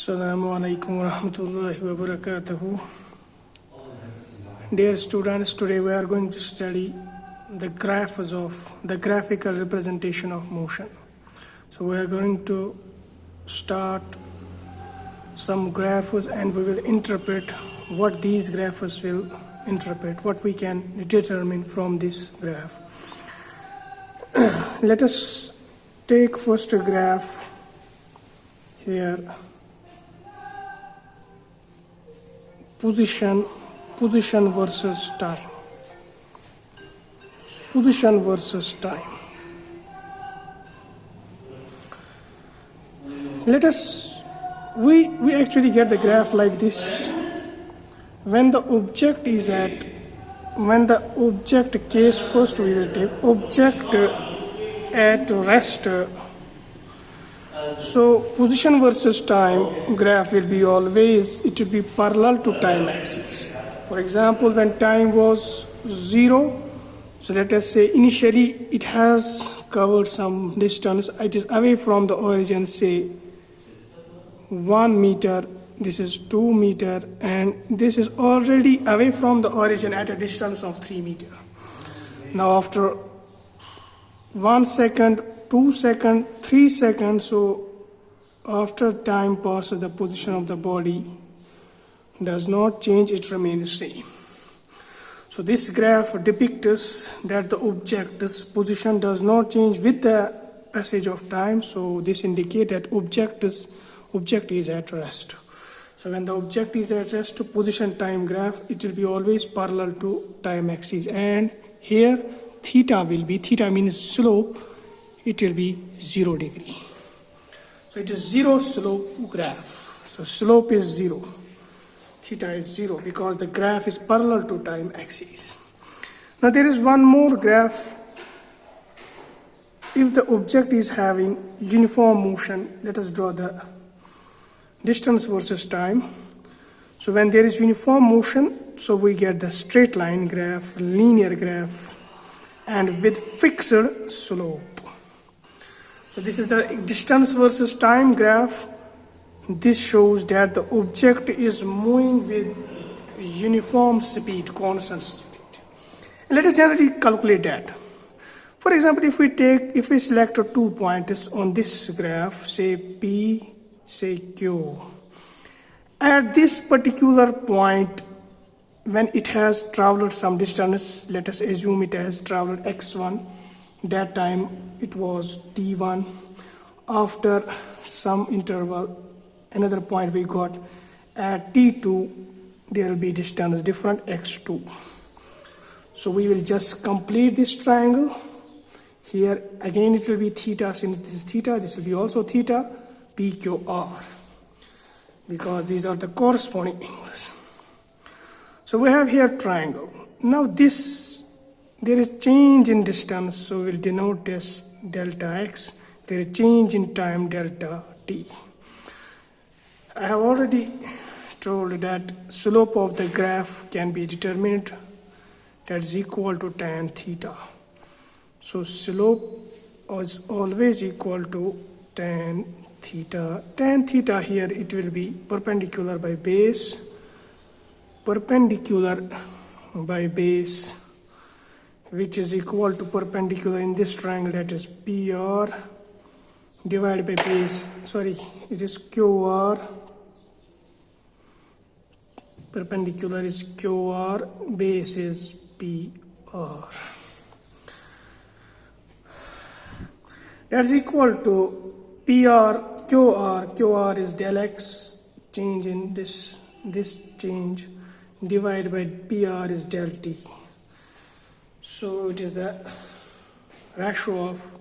Assalamu alaikum wa rahmatullahi wa barakatuhu. Dear students, today we are going to study the graphs of the graphical representation of motion. So we are going to start some graphs and we will interpret what these graphs will interpret, what we can determine from this graph. Let us take first a graph here. Position versus time. Position versus time. We actually get the graph like this. When the object case, first we will take object at rest. So position versus time graph will be always, it will be parallel to time axis. For example, when time was 0, so let us say initially it has covered some distance, it is away from the origin, say 1 meter, this is 2 meter, and this is already away from the origin at a distance of 3 meter. Now after 1 second, 2 seconds, 3 seconds, so after time passes, the position of the body does not change, it remains same. So this graph depicts that the object's position does not change with the passage of time, so this indicates that object is at rest. So when the object is at rest, position time graph, it will be always parallel to time axis, and here theta means slope, it will be 0 degree. So it is 0 slope graph. So slope is 0. Theta is 0 because the graph is parallel to time axis. Now there is one more graph. If the object is having uniform motion, let us draw the distance versus time. So when there is uniform motion, so we get the straight line graph, linear graph, and with fixed slope. So this is the distance versus time graph. This shows that the object is moving with uniform speed, constant speed. And let us generally calculate that. For example, if we select 2 points on this graph, say P, say Q. At this particular point, when it has traveled some distance, let us assume it has traveled x1, that time it was t1. After some interval, another point we got at t2, there will be distance different x2. So we will just complete this triangle. Here again it will be theta, since this is theta, this will be also theta, PQR, because these are the corresponding angles. So we have here triangle. Now there is change in distance, so we'll denote this delta x. There is change in time, delta t. I have already told that slope of the graph can be determined, that's equal to tan theta. So slope is always equal to tan theta. Tan theta here, it will be perpendicular by base, which is equal to perpendicular in this triangle, that is PR divided by base, it is QR, perpendicular is QR, base is PR. That's equal to PR, QR is del x, change in this change, divided by PR is del t. So it is the ratio of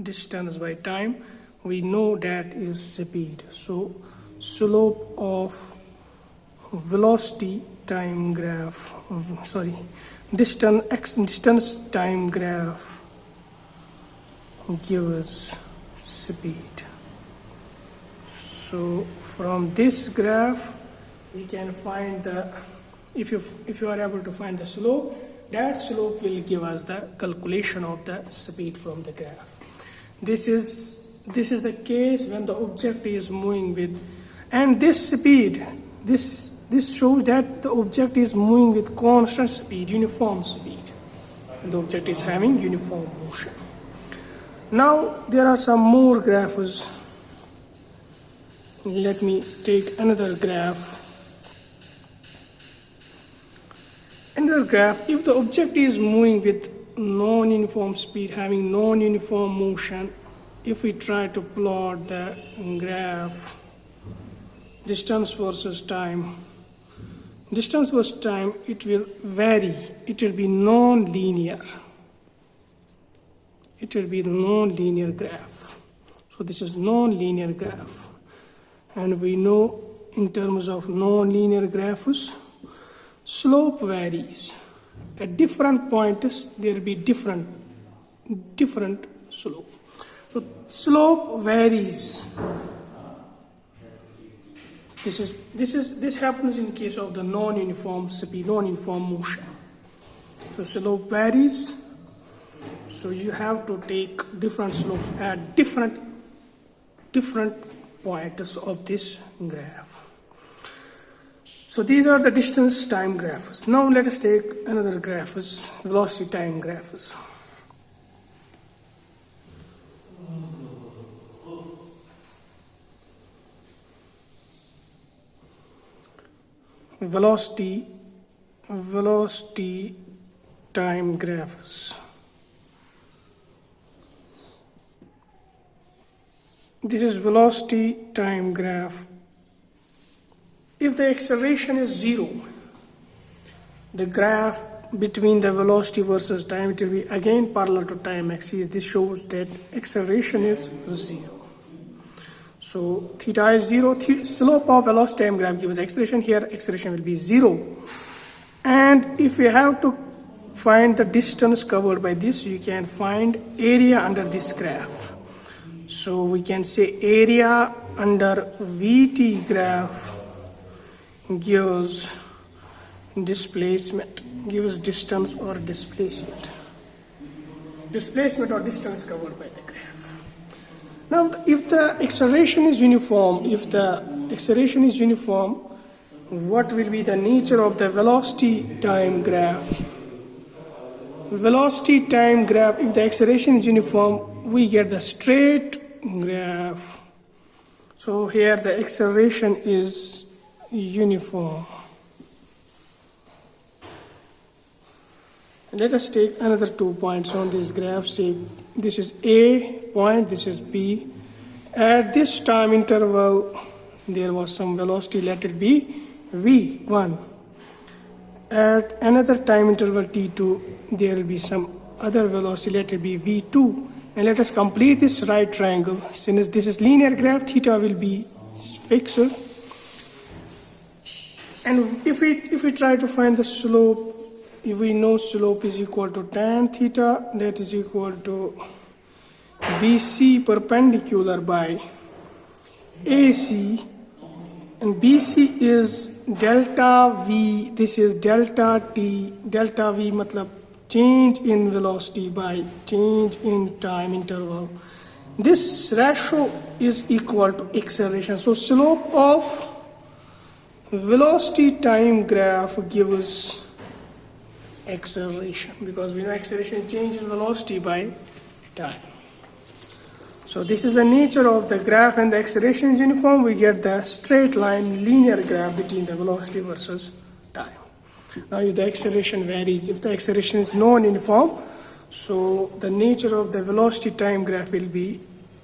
distance by time. We know that is speed. So slope of velocity time graph, distance time graph gives speed. So from this graph we can find if you are able to find the slope, that slope will give us the calculation of the speed from the graph. This is the case when the object is moving with And this speed, this shows that the object is moving with constant speed, uniform speed. And the object is having uniform motion. Now there are some more graphs. Let me take another graph. Another graph, if the object is moving with non-uniform speed, having non-uniform motion, if we try to plot the graph, distance versus time, it will vary. It will be non-linear. It will be the non-linear graph. So this is non-linear graph. And we know in terms of non-linear graphs, slope varies. At different points, there will be different slope. So slope varies. This happens in case of the non-uniform speed, non-uniform motion. So slope varies. So you have to take different slopes at different points of this graph. So these are the distance time graphs. Now let us take another graph, velocity time graphs. Velocity time graphs. This is velocity time graph. If the acceleration is 0, the graph between the velocity versus time, it will be again parallel to time axis. This shows that acceleration is 0. So theta is 0. Slope of velocity time graph gives acceleration. Here acceleration will be 0. And if we have to find the distance covered by this, you can find area under this graph. So we can say area under VT graph gives displacement, gives distance or displacement. Displacement or distance covered by the graph. Now if the acceleration is uniform, what will be the nature of the velocity time graph? Velocity time graph, if the acceleration is uniform, we get the straight graph. So here the acceleration is uniform. Let us take another 2 points on this graph. Say this is A point, this is B. At this time interval, there was some velocity, let it be V1. At another time interval T2, there will be some other velocity, let it be V2. And let us complete this right triangle. Since this is linear graph, theta will be fixed. And if we try to find the slope, if we know slope is equal to tan theta, that is equal to BC perpendicular by AC, and BC is delta V, this is delta T, delta V matlab change in velocity by change in time interval. This ratio is equal to acceleration. So slope of velocity time graph gives acceleration, because we know acceleration is change in velocity by time. So this is the nature of the graph, and the acceleration is uniform. We get the straight line linear graph between the velocity versus time. Now if the acceleration varies, if the acceleration is non-uniform, so the nature of the velocity time graph will be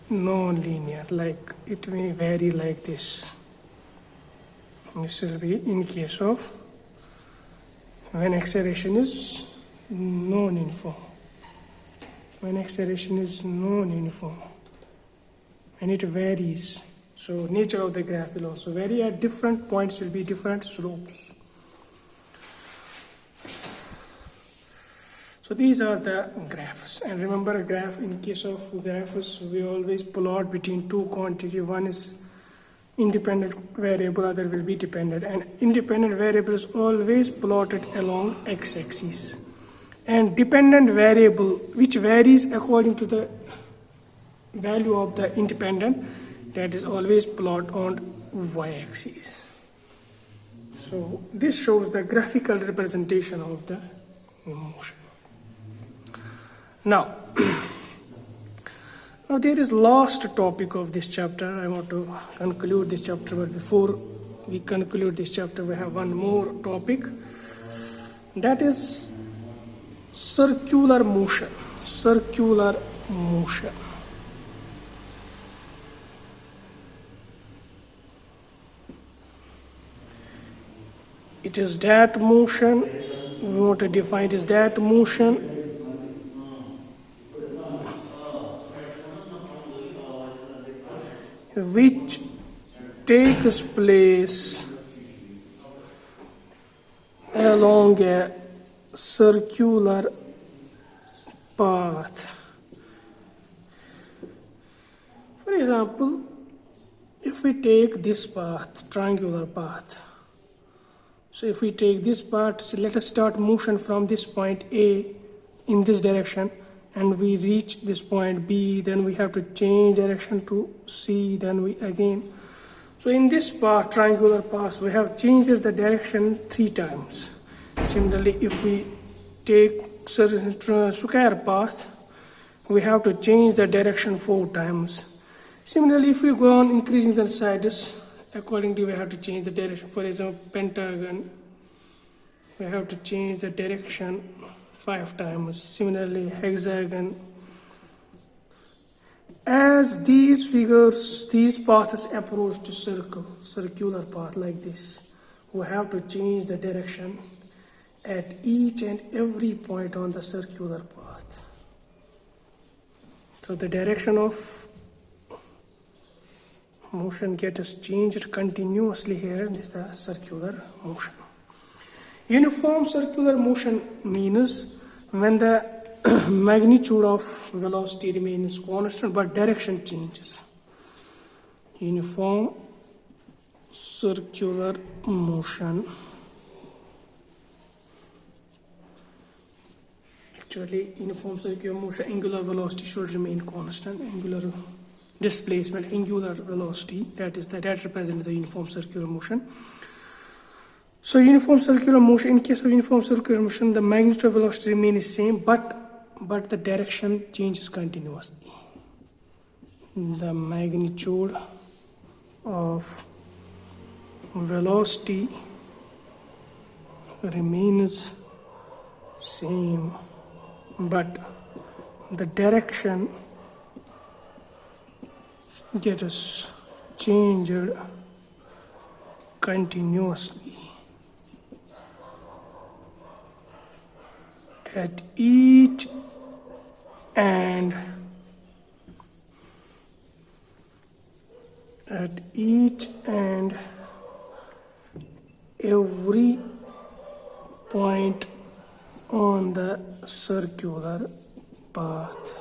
non-linear, like it may vary like this. This will be in case of when acceleration is non-uniform. When acceleration is non-uniform and it varies, so nature of the graph will also vary. At different points will be different slopes. So these are the graphs. And remember, a graph, in case of graphs, we always plot between two quantities. One is independent variable, other will be dependent. And independent variable is always plotted along x-axis. And dependent variable, which varies according to the value of the independent, that is always plotted on y-axis. So this shows the graphical representation of the motion. Now, now there is last topic of this chapter. I want to conclude this chapter, but before we conclude this chapter, we have one more topic. That is circular motion. Circular motion. It is that motion, we want to define it as that motion which takes place along a circular path. For example, if we take this path, triangular path, so if we take this path, so let us start motion from this point A in this direction, and we reach this point B, then we have to change direction to C, then we again. So in this path, triangular path, we have changed the direction 3 times. Similarly, if we take square path, we have to change the direction 4 times. Similarly, if we go on increasing the sides, accordingly we have to change the direction. For example, pentagon, we have to change the direction 5 times. Similarly, hexagon. As these figures, these paths approach to circular path like this, we have to change the direction at each and every point on the circular path. So the direction of motion gets changed continuously here. This is the circular motion. Uniform circular motion means when the magnitude of velocity remains constant but direction changes. Uniform circular motion. Actually, uniform circular motion, angular velocity should remain constant. Angular displacement, angular velocity, that represents the uniform circular motion. So uniform circular motion, in case of uniform circular motion, the magnitude of velocity remains same, but the direction changes continuously. The magnitude of velocity remains same, but the direction gets changed continuously at each and every point on the circular path.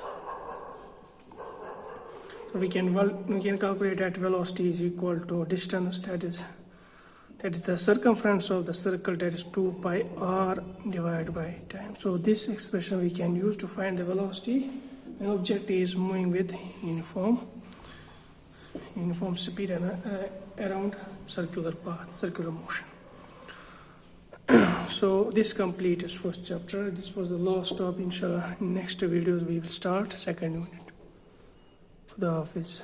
So we can calculate that velocity is equal to distance, that is the circumference of the circle, that is 2 pi r divided by time. So this expression we can use to find the velocity when object is moving with uniform speed around circular path, circular motion. So this completes first chapter. This was the last stop. Inshallah, in next videos we will start second unit. The office.